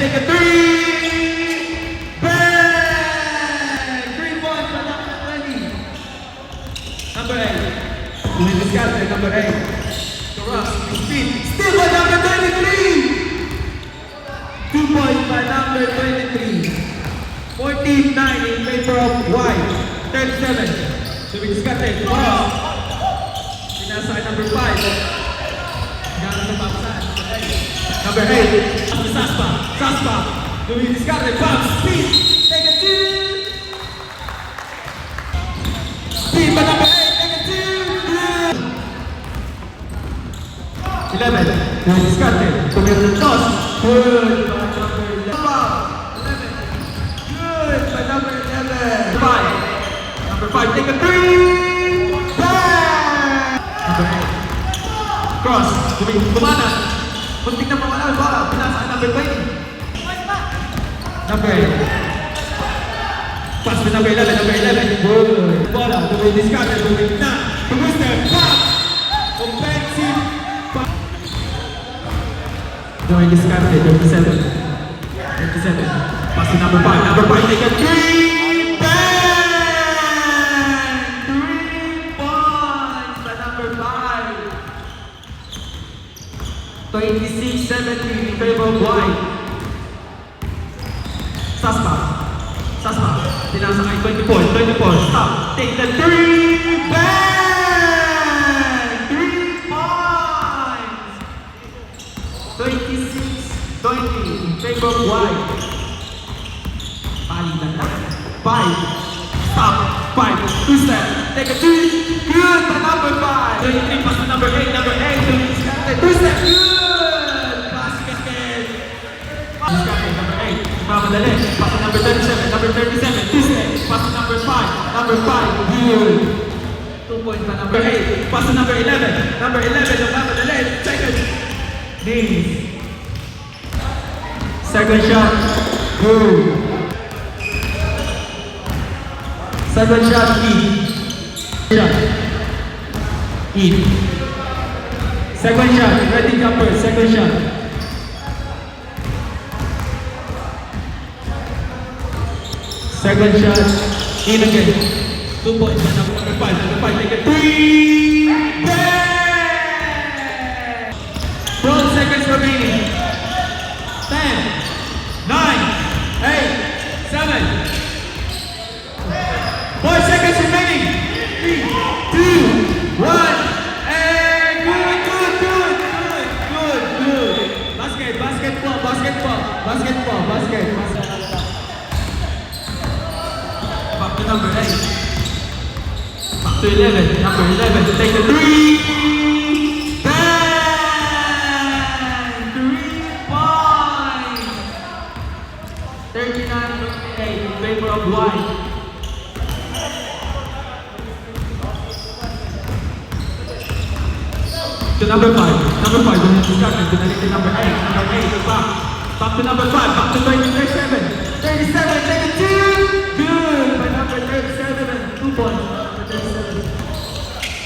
take a three! Bang! 3 points for number 20. Number 8. Doing the scatter, number 8. Cross, speed. Still by number 23! 2 points by number 23. 14-9 in favor of white. 37. Doing the scatter, cross. Pinasa number 5. Gano'n sa papasan. Number 8. Saspa. Saspa. Doing the scatter, bounce, speed. Take a 2. Speed by number 8. Take a 2. 11. Doing the scatter. Doing the toss. Good by number 11. 11. Good by number 11. 5. Number 5. Take a 3. Bang! Number 8. Cross. Doing kumana. Kunting na mawala ang bola. Pinasa number 20. Number 8. Pass to number 11. Number 11. Good. Bola. Doing the scatter. Doing na. Booster. Pop. Offensive. Doing the scatter. 37. 37. Pass to number 5. Number 5. Take a 3. Bang! 3 points by number 5. 26-17 in favor of white. Saspa. Saspa. Tinasa kay 24. 24. Stop. Take the 3. Bang! 3 points. 26-20 in favor of white. Palitan lang. 5. Stop. 5. 2 step. Take a 2. Good by number 5. 23 pass to number 8. Number 8. 2 step. Good. Basket. Number 8. Mamadali. Pass to number 37. Number 37. 2 step. Pass to number 5. Number 5. Good. 2 points by number 8. Pass to number 11. Number 11. Mamadali. Second. Knees. Second shot. Good. Second shot. Shot. Eat. Second shot. Ready jumper. Second shot. Second shot. In again. 2 points. Number 5. Number 5. Take a 3. Bang! 12 seconds remaining. 10, 9, 8, 7. 4 seconds remaining. 3, 2, 1. And good. Basketball. Back to number 8. Back to 11. Number 11. Take the 3. Bang! 3 points. 39-28 in favor of white. To number 5. Number 5. Going to start to number 8. Number 8. Back to number 5. Back to 37. 37. Take a 2. Good by number 37. 2 points. Number 37.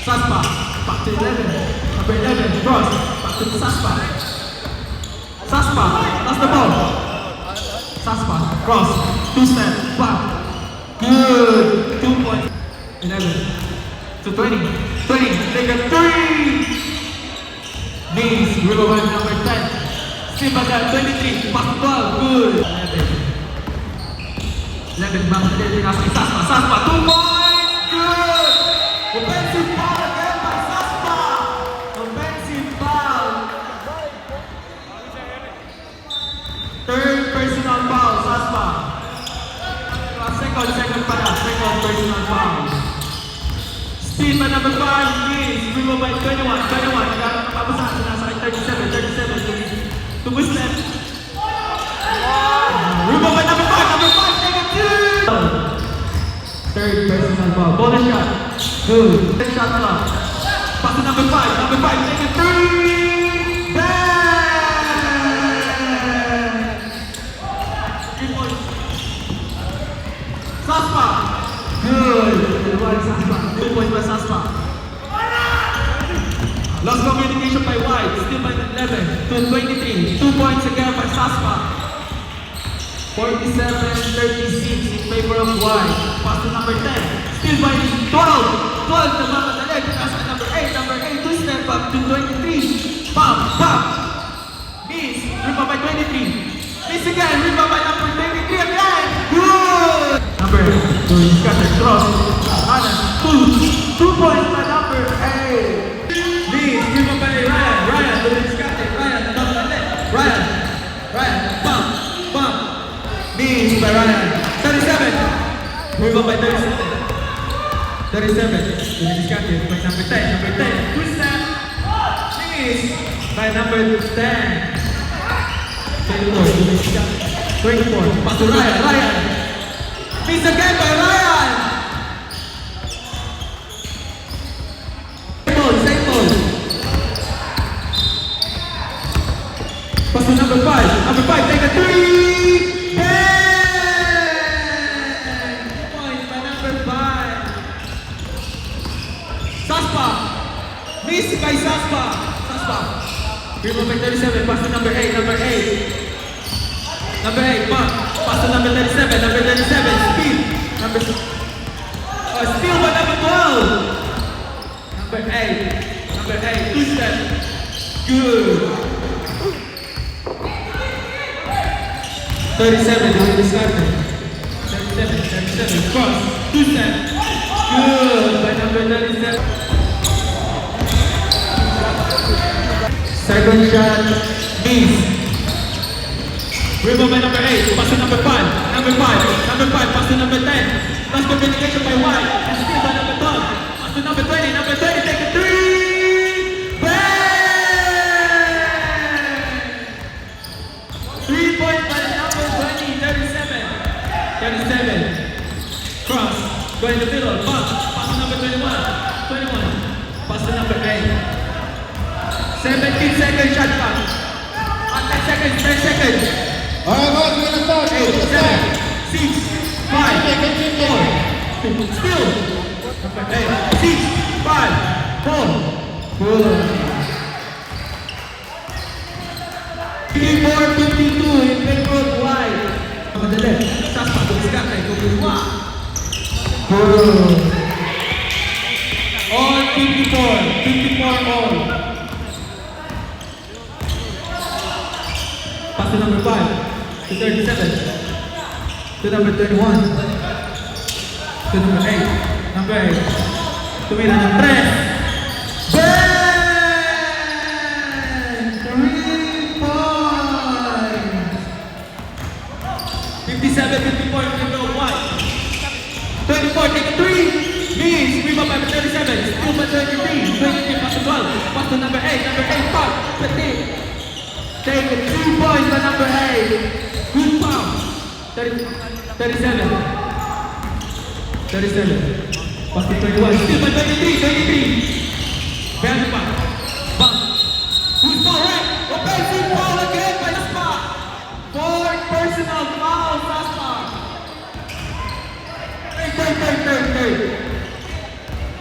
Saspa. Back to 11. Number 11. Cross. Back to Saspa. Saspa. That's the ball. Saspa. Cross. 2 step. Back. Good. 2 points. 11 to 20. 20. Take a 3. Knees, Riverman number 10. Simbada 23, pass the ball, good. 11 back to the Saspa. Saspa, 2 points, good. Offensive foul again by Saspa. Offensive foul. Third personal foul, Saspa. Second personal foul. Speed by number 5, Knees, Riverman 21. Papasan na sa 37. Tubos left. Riverman number 5, take a 2. Third personal foul. Bonus shot. Good. Third shot clock. Pass to number 5. Number 5, take a 3. Bang! 3 points. Saspa. Good. 2 points by Saspa. Lost communication by White, still by 11 to 23. 2 points again by Saspa. 47-36 in favor of white. Pass to number 10. Still by 12. 12 nagmamadali. Pass to number 8. Number 8, two-step up to 23. Bam! Bam! Miss. Rip up by 23. Miss again. Rip up by number 23 again. Good! Number 2, scattered cross. Anas. 2 points by number 8. Miss. Rip up by Ryan. Ryan. Scattered. Ryan. Nagmamadali. Ryan. Ryan. Bam! Bam! Miss by Ryan. 37. Move up by 37. 37. Miss captain by number 10. Number 10. Two-step. Miss by number 10. 24. Miss captain. 24. Pass to Ryan. Ryan. Miss again by Ryan. Same ball. Pass to number 5. Number 5. Take a 3. Saspa! Miss by Saspa! Saspa! Rip up by 37, pass to number 8, number 8. Number 8, back. Pass to number 37, number 37, speed. Number... steal by number 12. Number 8, number 8, two-step. Good. 37, doing the starter. 37, cross. Two-step. Good by number 37. Second shot, miss. Rebound by number 8, pass to number 5. Number 5, number 5, pass to number 10. Pass communication by White, and steal by number 12. Pass to number 20, number 20, take a 3. Bang! 3 points by number 20, 37. 37. Cross, go in the middle, pass to number 21. 21, pass to number 8. 17-second shot clock. 10 seconds, 10 seconds. Alright, boys, we're gonna start. 8, 7, 6, 5, 4. Still. 8, 6, 5, 4. Good. 54-52 in favor of white. Madali. Saspa, tumiskat na. Kukulwa. Good. All 54. 54 all. Pass to number 5, to 37, to number 31, to number 8, number 8, tumira ng 3. Bang! 3 points! 57-54 in favor of white. 24, take a 3. Miss, rebound by 37, steal by 23, 23 pass to 12, pass to number 8, pop, 15. Take it, 2 points by number 8. Good foul. 37. 37. Pass to 21. Still by 23. 23. Behind the back. Back. Good foul, right? Offensive foul again by Saspa. 4 personal foul, Saspa.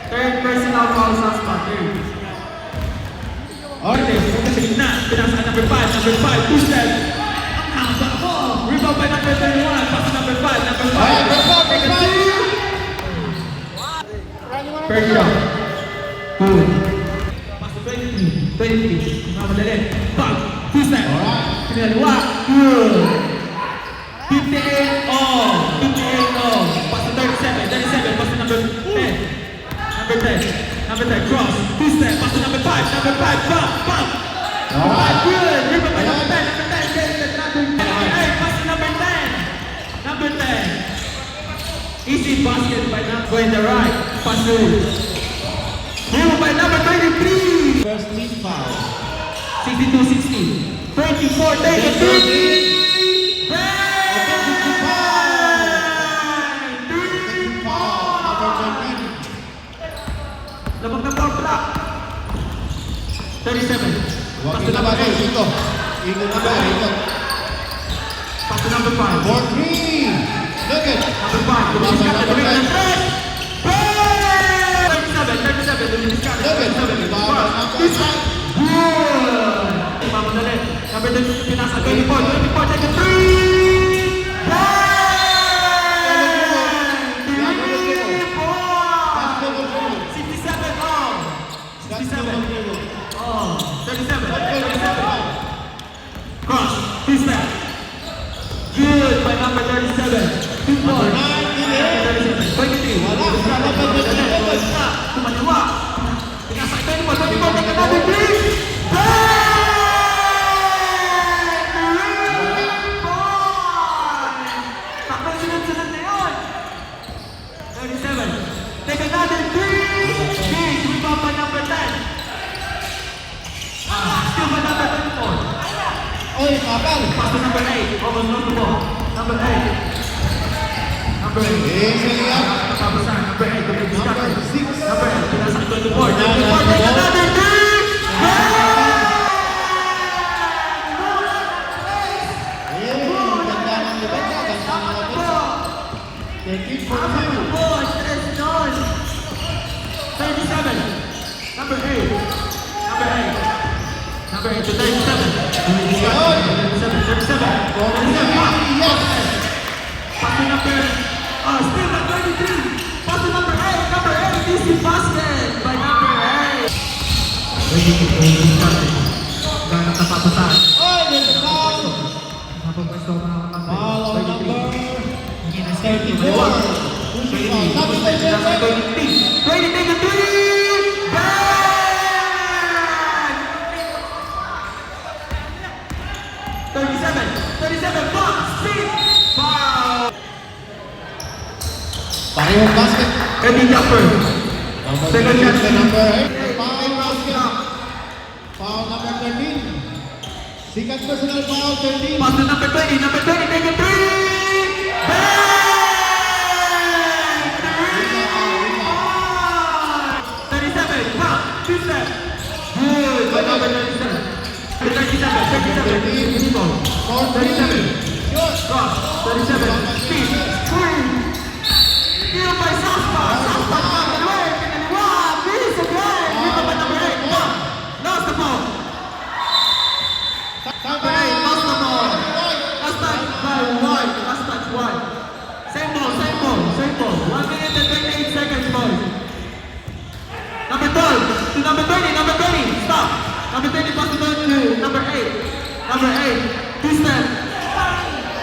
Third personal foul, Saspa. Third. Okay, focus sa gitna. Pinasaan number 5, two-step. Rebound by number 31, pass to number 5, number 5. Take a 2. First shot. Good. Pass to 23. Madali. Back. Two-step. Pinaliwa. Good. 58 all. 58 all. Pass to 37. 37. Pass to number 10. Number 10. Number 10, cross, two-step, pass to number 5, bump! Good, rebound by number 10, number 8, pass to number 10, number 10. Easy basket by number, go in the right, pass to rebound by number 23. First team foul. 62-60, 24, take a 3. Offensive foul. Number 13. Labag na foul block. 37. Huwag yung labas ko, ito. Ikot na ba? Ikot. Pass to number 5. For 3. Look it. Number 5. Luminis ka na. Luminis ka na. 37. Luminis ka na. Look it. Ibaba ang Good. Mamadali. Number 2. Pinasa 24. 24. Take a 3. Good by number 37. 2 Number points. 9, Dylan. 23. Wala. Number 27. Kumaliwa. Pinasa ito mo. 24. Take another 3. Bang! Takbang sunod-sunod na yun. 37. Take another 3. Games. Rebound by number 10. Still by number 24. Oy, kapal. Pass to number 8. Almost no ball. Number 8. Number 8. Easily up. Nakapasan. Number 8. Number 6. Number 8. Pinasa 24. 24. Take another 3. Ganda ng depensa. Ganda ng depensa. 13 for 2. Ball. Stress done. 37. Number 8. Number 8. Number 8 to 37. 37. 37. For 3. Yes. Pass to number, still at 33. Pass to number 8. Number 8, easy basket by number 8. Ganap na papasan. Oy, there's a foul. Napapwesto ko na Foul on number 34. 34. Pushing foul. Number 37. 20, take a 3. Bang! 37, block, speed, foul. Parehong basket. Eddie Jumper. Number Second 13 shot. to number 8. Foul basket. Foul number 13. Second personal foul 13. Pass to number 20, take a 3! Bang! 37, come, 2 steps. Good, by number 37. 37, Uniform. 37, cross, 37, speed, screen. Steal by Southpaw, kaliwa, bilis again. Dito by number 8, come, lost the ball. Number 8, lost the ball. Last touch by White. Last touch White. Same ball. 1 minute and 28 seconds, boys. Number 12 to number 20. Stop. Number 20 pass to number 8. Number 8. 2 step.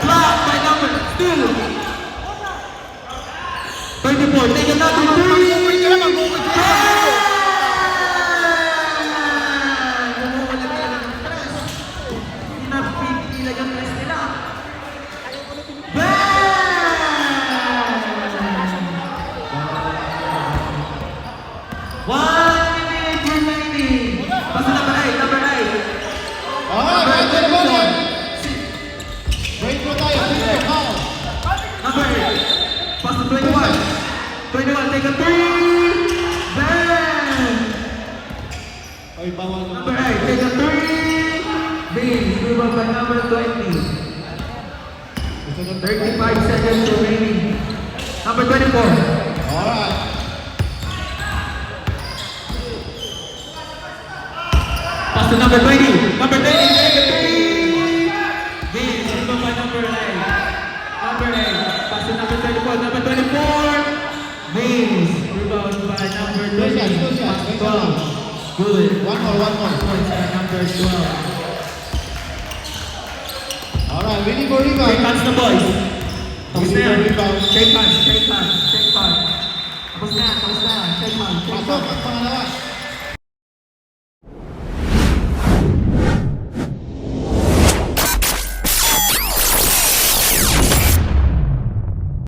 Block by number 2. 24. Take another 3. Alright, right to the ball. Break mo tayo. Sige, foul. Number 8. Pass to 21. 21, take a 3. Bang! Oy, bawal na. Number 8, take a 3. Bang! Rebound by number 20. 35 seconds remaining. Number 24. Alright. Pass to number 20. Number 20, take a 3. Bang! Rebound by number 8. Number 8. Pass to number 24. Number 24. Bang! Rebound by number 20. Pass to 12. Good. One more. Points by number 12. Alright, winning for Shake rebound. hands na boys. Tapos na yan. Rebound. Shake hands.